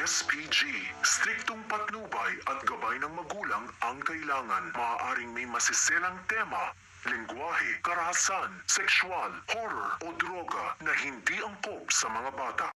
SPG, striktong patnubay at gabay ng magulang ang kailangan. Maaaring may masiselang tema, lengguwahe, karahasan, sexual, horror o droga na hindi angkop sa mga bata.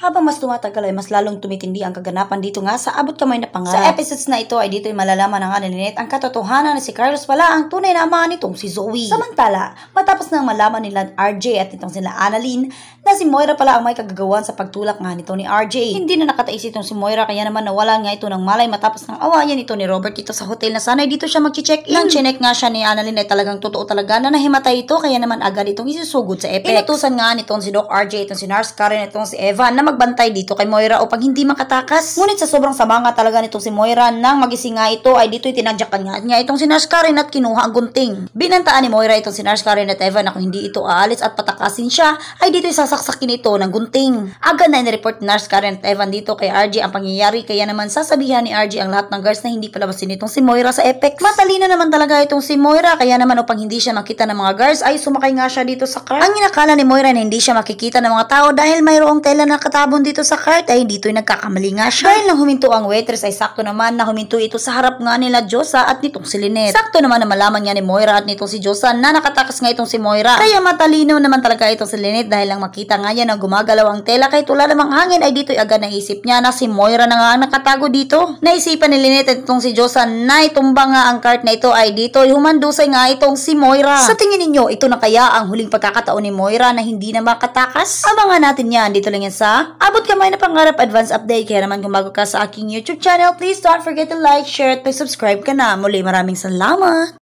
Habang mas tumatagal ay mas lalong tumitindi ang kaganapan dito nga sa Abot Kamay na Pangarap. Sa episodes na ito ay dito ay malalaman ng ni Lynette ang katotohanan na si Carlos pala ang tunay na ama nitong si Zoe. Samantala, matapos nang malaman nila RJ at nitong sila Annalyn na si Moira pala ang may kagagawan sa pagtulak nga nito ni RJ. Hindi na nakatais itong si Moira kaya naman nawalan nga ito ng malay matapos ng awayan ito ni Robert dito sa hotel na sanay dito siya mag-check-in. Nang chinek nga siya ni Annalyn ay talagang totoo talaga na nahimatay ito kaya naman agad itong isusugod sa Apex. Inutusan nga nitong si Doc RJ itong si Nurse Karen itong si Evan na magbantay dito kay Moira upang hindi makatakas. Ngunit sa sobrang sama nga talaga nitong si Moira nang magising nga ito ay dito'y tinadyakan nga niya itong si Nurse Karen at kinuha ang gunting. Binantaan ni Moira itong si Nurse Karen at Evan na kung hindi ito aalis at patakasin siya ay dito'y sasaksakin ito ng gunting. Agad na inireport ni Nurse Karen at Evan dito kay RJ ang pangyayari kaya naman sasabihan ni RJ ang lahat ng guards na hindi palabasin itong si Moira sa Apex. Matalino naman talaga itong si Moira kaya naman upang hindi siya makita ng mga guards ay sumakay nga siya dito sa cart. Ang inakala ni Moira na hindi siya makikita ng mga tao dahil mayroong tela na nakatabon dito sa cart ay dito'y nagkakamali nga siya. Dahil nang huminto ang waitress ay sakto naman na huminto ito sa harap nga nila Josa at nitong si Lynette. Sakto naman na malaman nga ni Moira at nitong si Josa na nakatakas nga itong si Moira. Kaya matalino naman talaga itong si Lynette dahil lang makita nga niya na gumagalaw ang tela kahit wala namang hangin ay dito'y agad naisip niya na si Moira na nga ang nakatago dito. Naisipan ni Lynette at itong si Josa na itumba nga ang cart na ito ay dito'y humandusay nga itong si Moira. Sa tingin ninyo, ito na kaya ang huling pagkakataon ni Moira na hindi na makatakas? Abangan natin yan dito lang yan sa Abot Kamay na Pangarap Advance Update. Kaya naman kung bago ka sa aking YouTube channel, please don't forget to like, share at subscribe ka na. Muli maraming salamat!